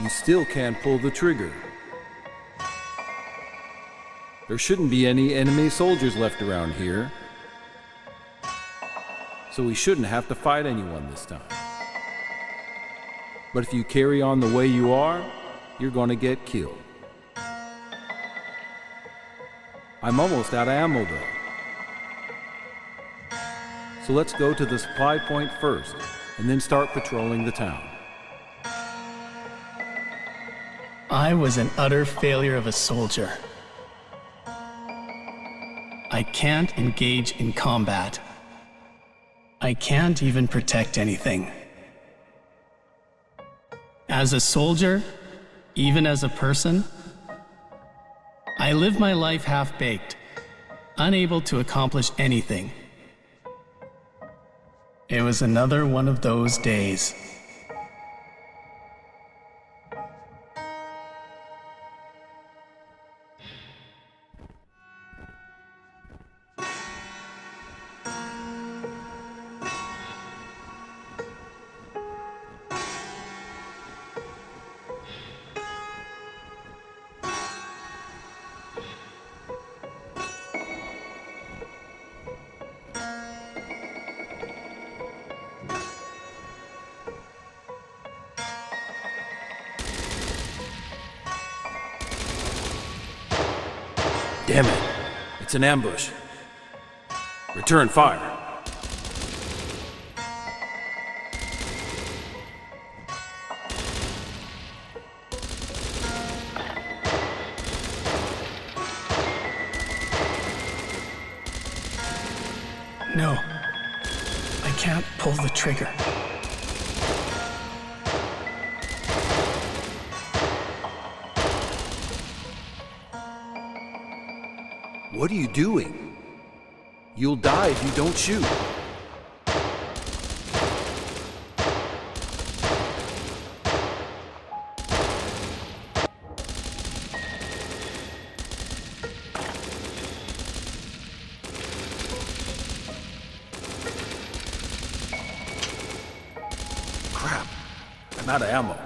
You still can't pull the trigger. There shouldn't be any enemy soldiers left around here, so we shouldn't have to fight anyone this time. But if you carry on the way you are, you're gonna get killed. I'm almost out of ammo though. So let's go to the supply point first, and then start patrolling the town. I was an utter failure of a soldier. I can't engage in combat. I can't even protect anything. As a soldier, even as a person, I live my life half-baked, unable to accomplish anything. It was another one of those days. Damn it. It's an ambush. Return fire. No, I can't pull the trigger. What are you doing? You'll die if you don't shoot. Crap, I'm out of ammo.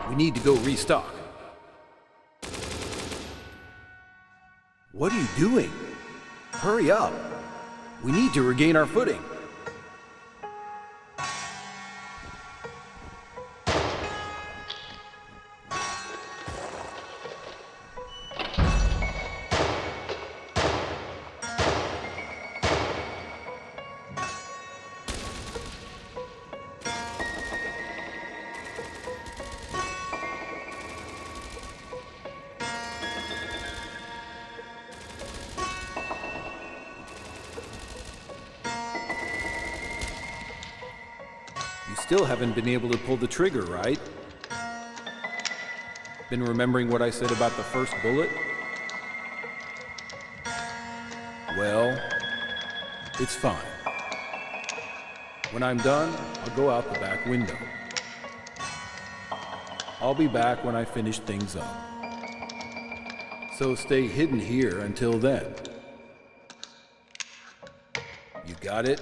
We need to go restock. What are you doing? Hurry up. We need to regain our footing. You still haven't been able to pull the trigger, right? Been remembering what I said about the first bullet? Well, it's fine. When I'm done, I'll go out the back window. I'll be back when I finish things up. So stay hidden here until then. You got it?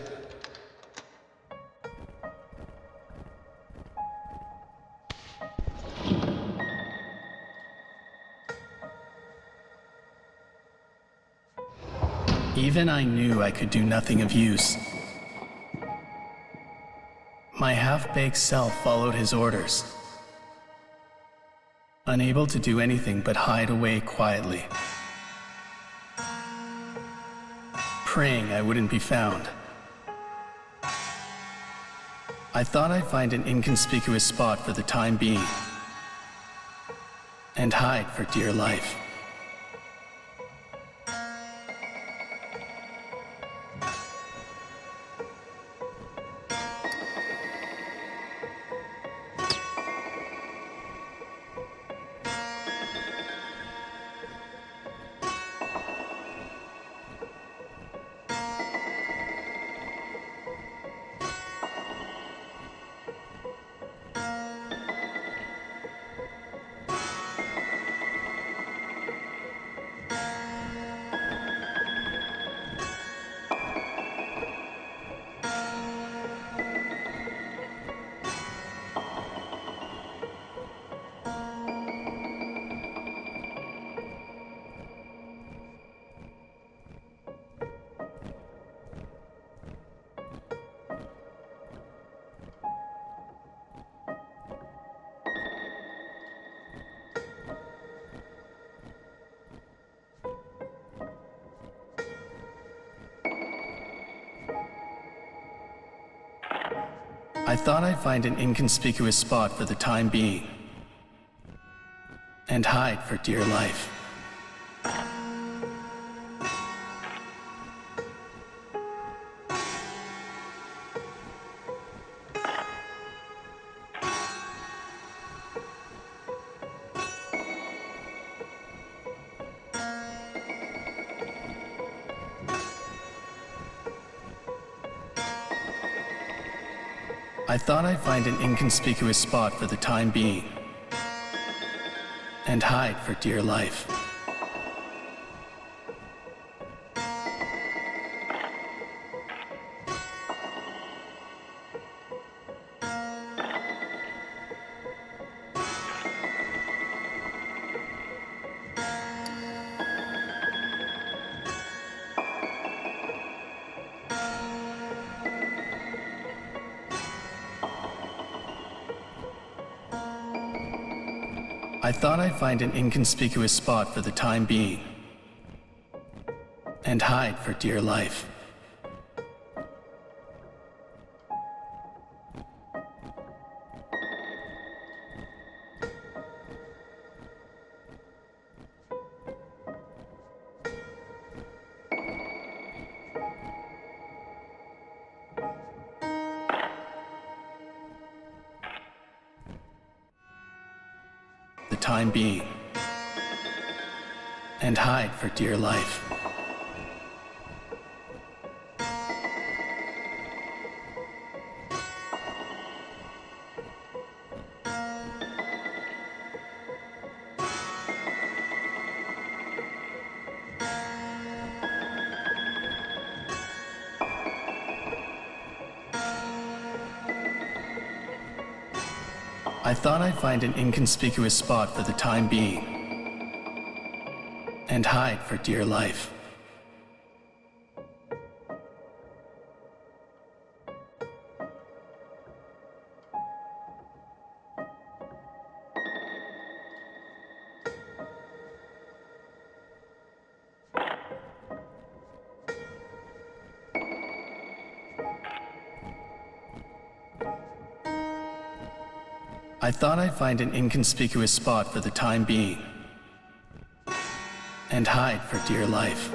Even I knew I could do nothing of use. My half-baked self followed his orders, unable to do anything but hide away quietly, praying I wouldn't be found. I thought I'd find an inconspicuous spot for the time being, and hide for dear life. I thought I'd find an inconspicuous spot for the time being and hide for dear life. I thought I'd find an inconspicuous spot for the time being and hide for dear life. I thought I'd find an inconspicuous spot for the time being and hide for dear life. The time being and hide for dear life. I thought I'd find an inconspicuous spot for the time being and hide for dear life. I thought I'd find an inconspicuous spot for the time being and hide for dear life.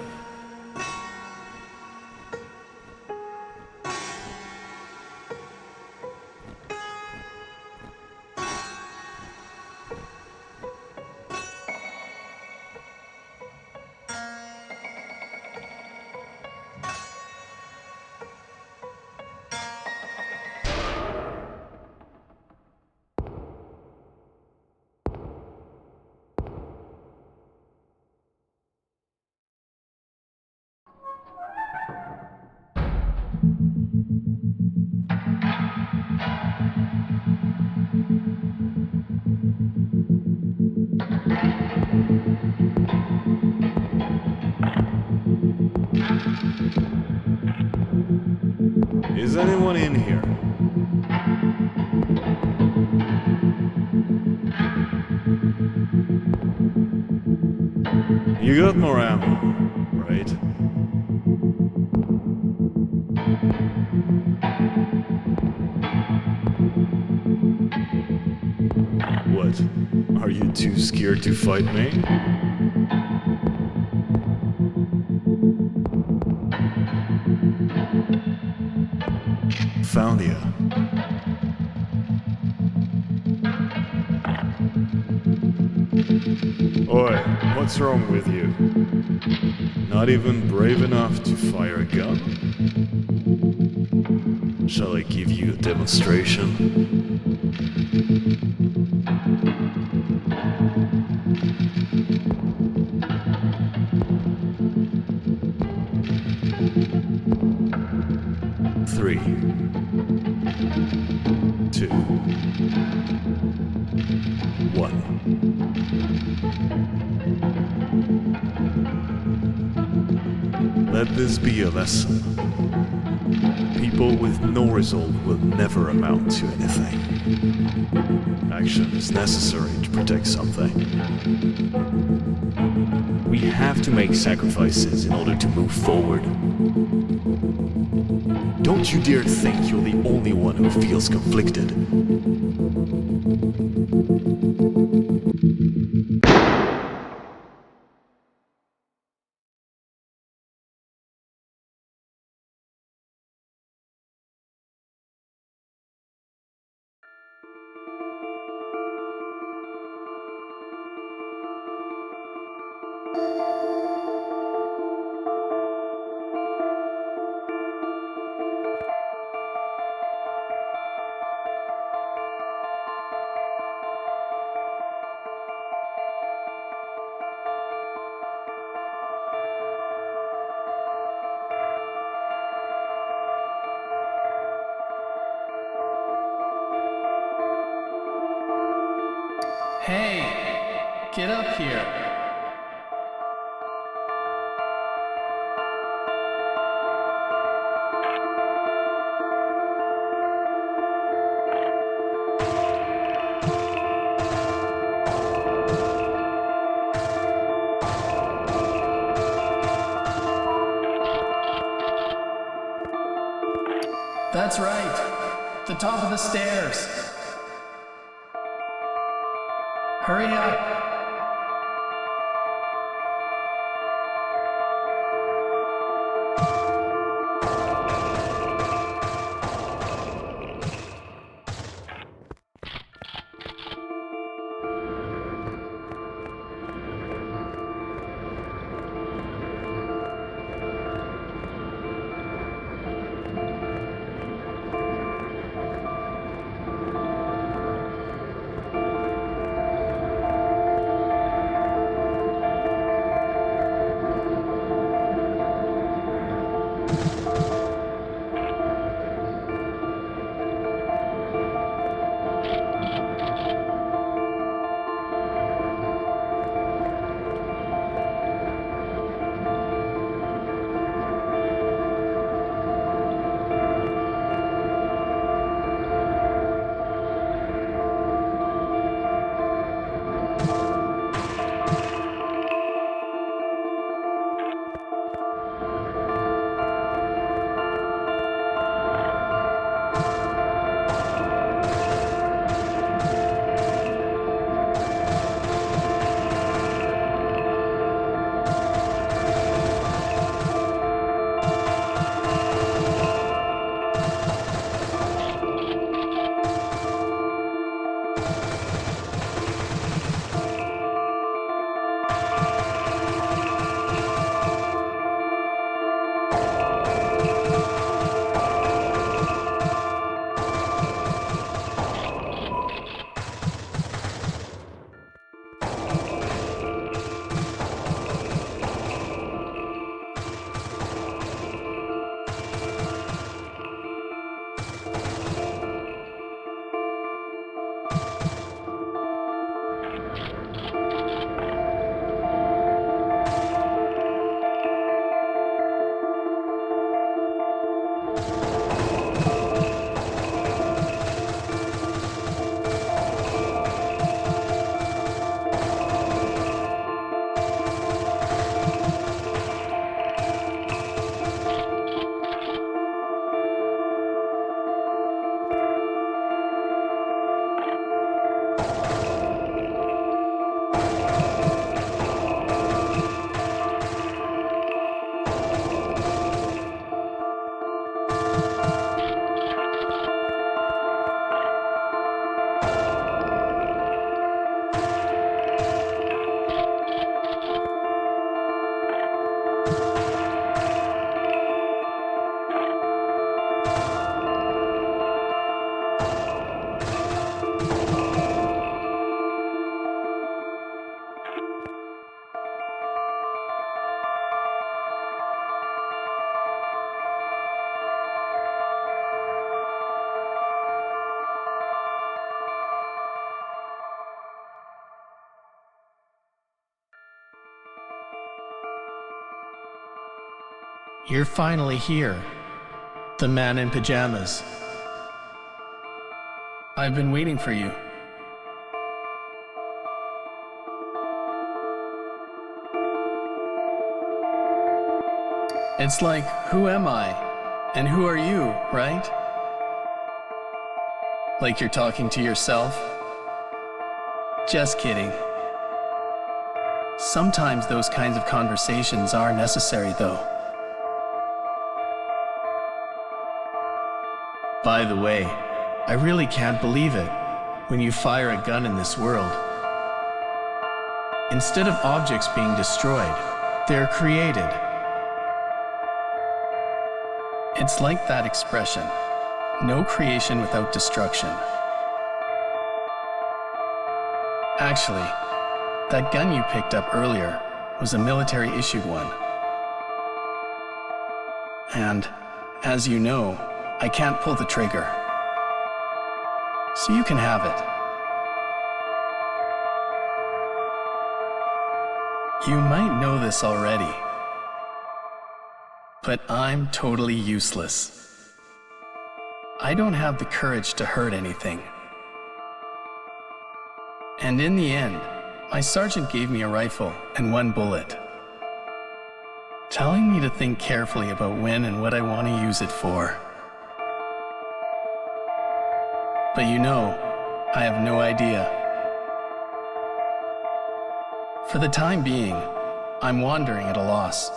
Is anyone in here? You got more ammo, right? What? Are you too scared to fight me? Found you. Oi, what's wrong with you? Not even brave enough to fire a gun? Shall I give you a demonstration? Three, 2, 1. Let this be a lesson. People with no resolve will never amount to anything. Action is necessary to protect something. We have to make sacrifices in order to move forward. Don't you dare think you're the only one who feels conflicted. Hey, get up here. That's right, the top of the stairs. Hurry up. You're finally here, the man in pajamas. I've been waiting for you. It's like, who am I? And who are you, right? Like you're talking to yourself? Just kidding. Sometimes those kinds of conversations are necessary, though. By the way, I really can't believe it. When you fire a gun in this world, instead of objects being destroyed, they're created. It's like that expression, no creation without destruction. Actually, that gun you picked up earlier was a military-issued one. And, as you know, I can't pull the trigger. So you can have it. You might know this already, but I'm totally useless. I don't have the courage to hurt anything. And in the end, my sergeant gave me a rifle and 1 bullet, telling me to think carefully about when and what I want to use it for. But you know, I have no idea. For the time being, I'm wandering at a loss.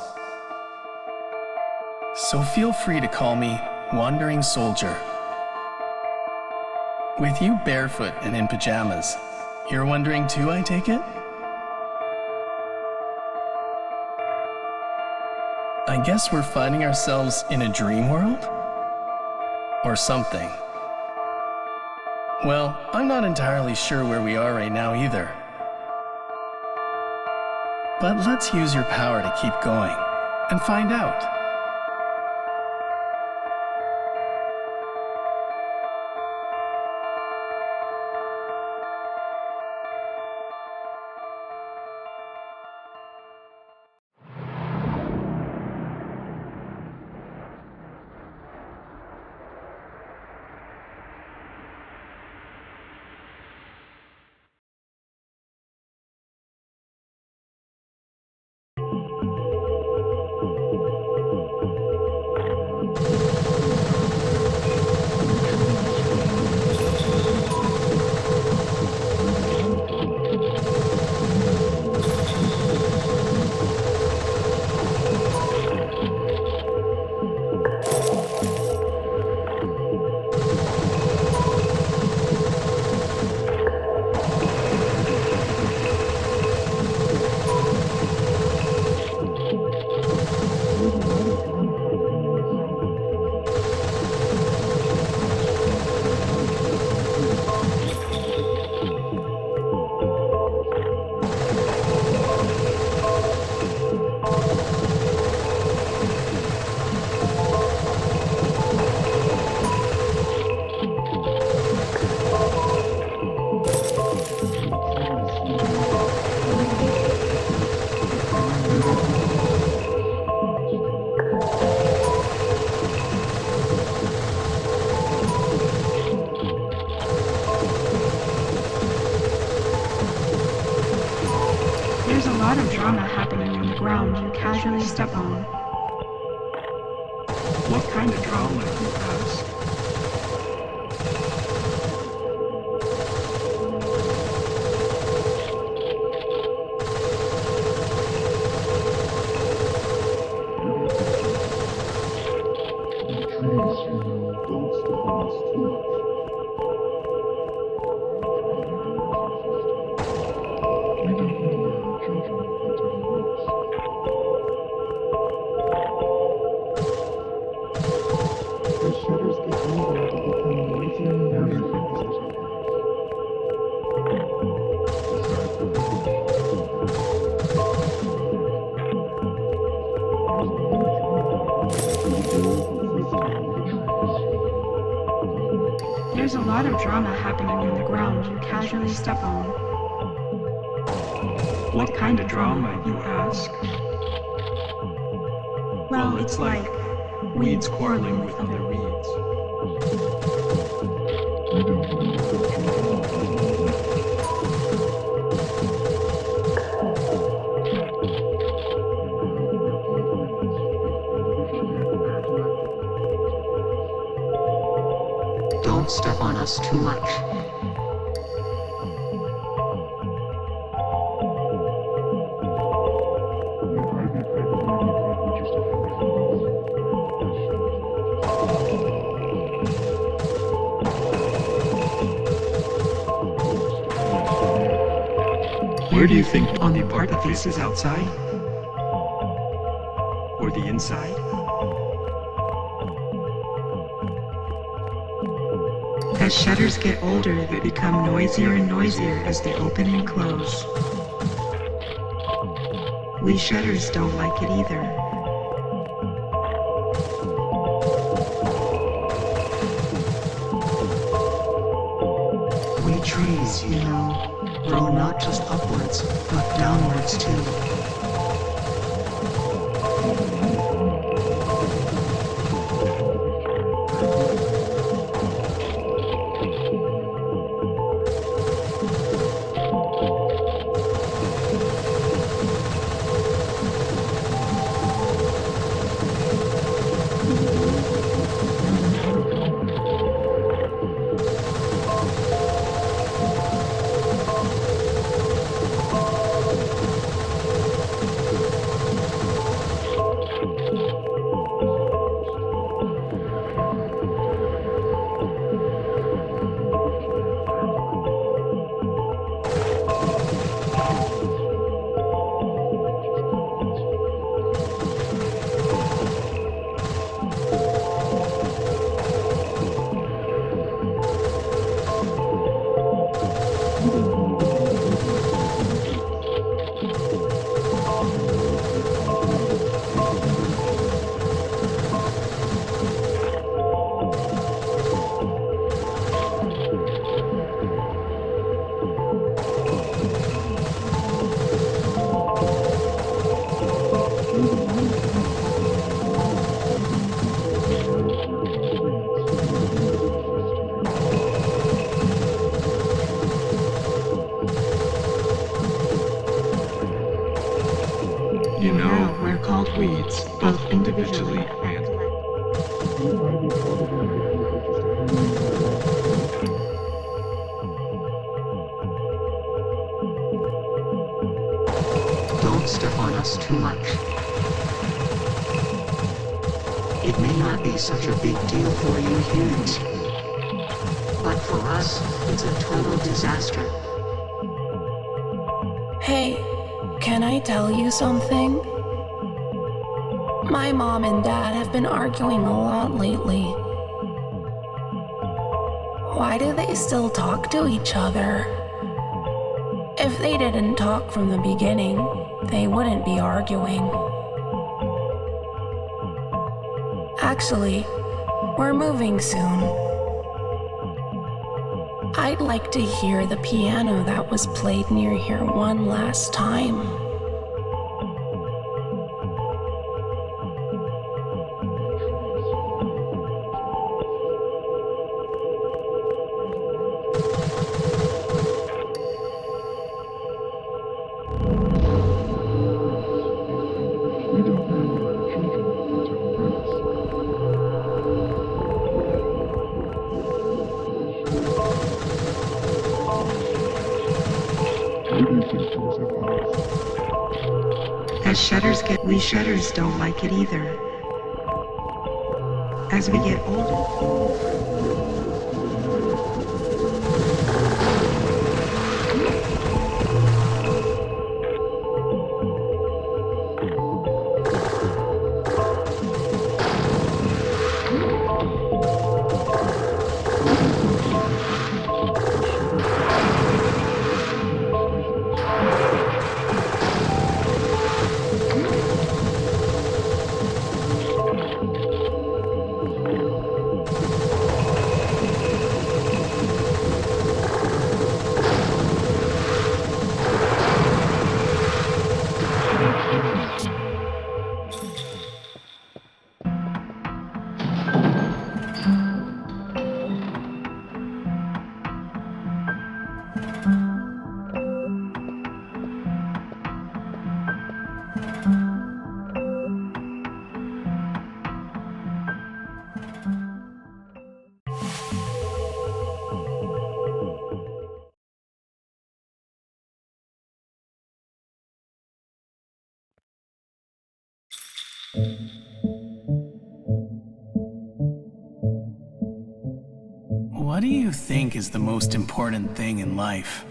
So feel free to call me Wandering Soldier. With you barefoot and in pajamas, you're wondering too, I take it? I guess we're finding ourselves in a dream world? Or something. Well, I'm not entirely sure where we are right now either. But let's use your power to keep going and find out. lot of drama happening on the ground you casually step on. What kind of drama, you ask? There's a lot of drama happening on the ground you casually step on. What kind of drama, you ask? Well, it's like weeds quarreling with other weeds. Don't step on us too much. Where do you think? On the part that faces outside? Or the inside? As shutters get older, they become noisier and noisier as they open and close. We shutters don't like it either. We trees, you know, grow not just upwards, but downwards too. You know, we're called weeds, both individually and... Don't step on us too much. It may not be such a big deal for you humans, but for us, it's a total disaster. Hey, can I tell you something? My mom and dad have been arguing a lot lately. Why do they still talk to each other? If they didn't talk from the beginning, they wouldn't be arguing. Actually, we're moving soon. I'd like to hear the piano that was played near here one last time. We shutters don't like it either. As we get older, What do you think is the most important thing in life?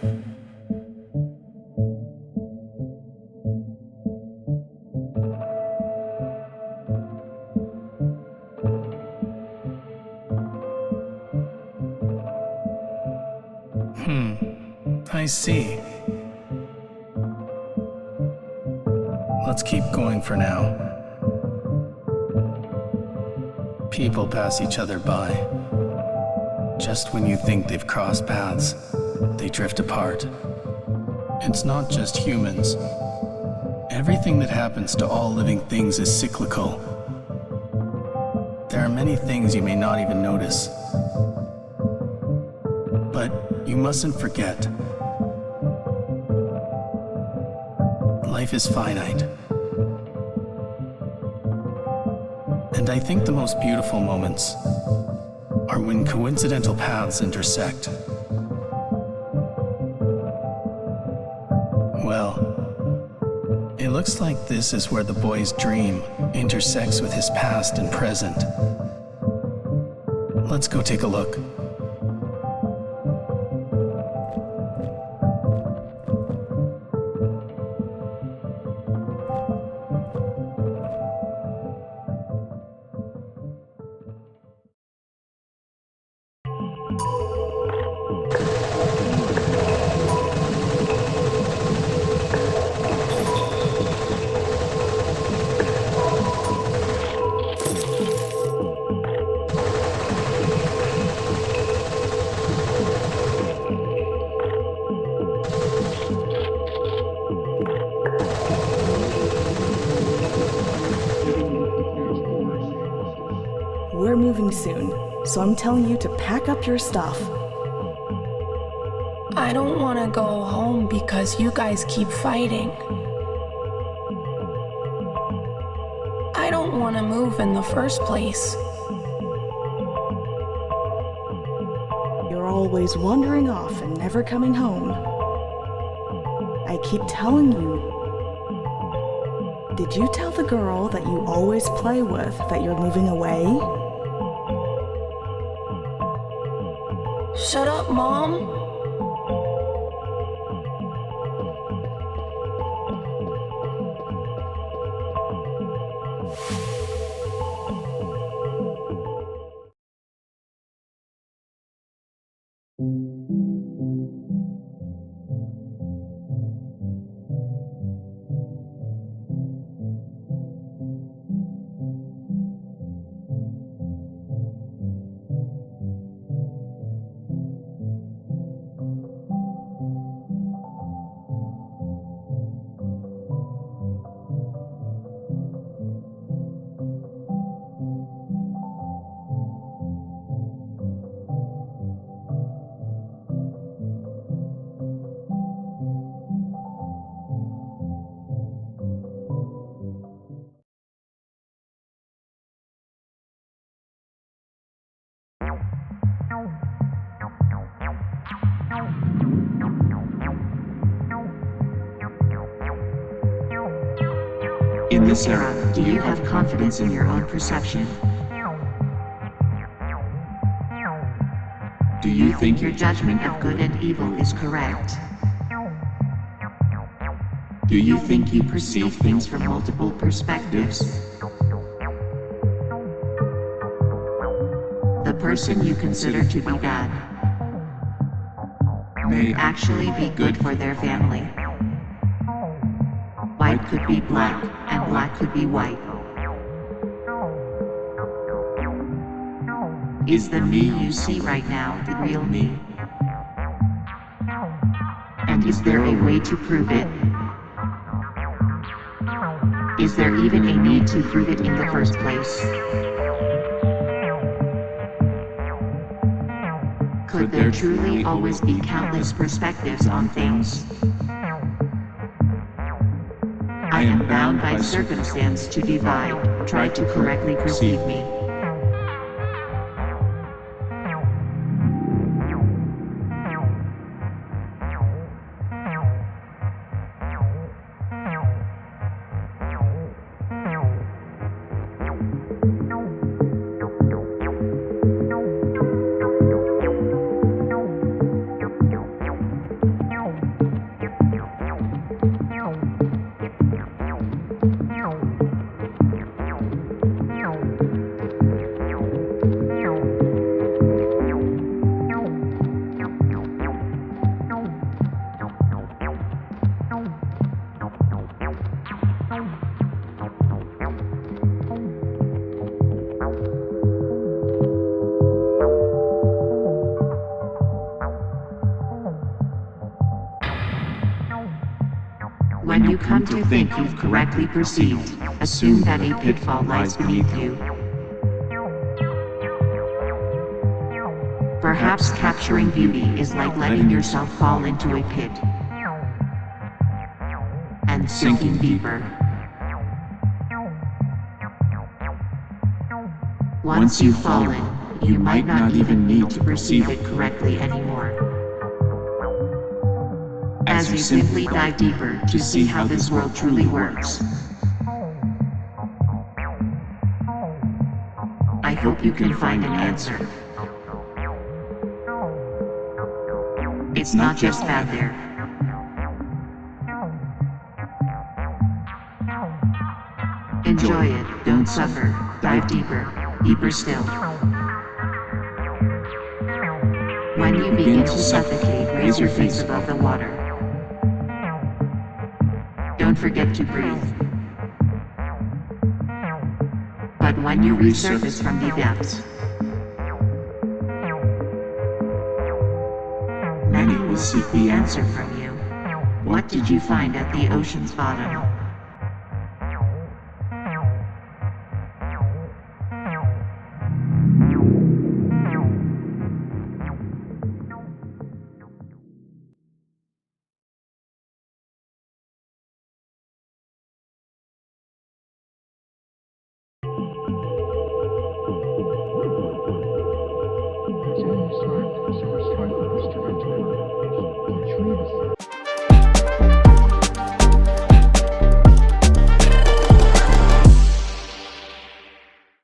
I see. Let's keep going for now. People pass each other by. Just when you think they've crossed paths, they drift apart. It's not just humans. Everything that happens to all living things is cyclical. There are many things you may not even notice. But you mustn't forget. Life is finite. And I think the most beautiful moments are when coincidental paths intersect. Well, it looks like this is where the boy's dream intersects with his past and present. Let's go take a look. We're moving soon, so I'm telling you to pack up your stuff. I don't want to go home because you guys keep fighting. I don't want to move in the first place. You're always wandering off and never coming home. I keep telling you. Did you tell the girl that you always play with that you're moving away? Shut up, Mom. In this era, do you have confidence in your own perception? Do you think your judgment of good and evil is correct? Do you think you perceive things from multiple perspectives? The person you consider to be bad may actually be good for their family. White could be black, and black could be white. Is the me you see right now the real me? And is there a way to prove it? Is there even a need to prove it in the first place? Could there truly always be countless perspectives on things? I am bound by circumstance to divide, try to correctly perceive me. you come to think you've correctly perceived, assume that a pitfall lies beneath you. Perhaps capturing beauty is like letting yourself fall into a pit and sinking deeper. Once you've fallen, you might not even need to perceive it correctly anymore, as you simply dive deeper to see how this world truly works. I hope you can find an answer. It's not just bad there. Enjoy it, don't suffer, dive deeper, deeper still. When you begin to suffocate, raise your face above the water. Don't forget to breathe. But when you resurface from the depths, many will seek the answer from you. What did you find at the ocean's bottom?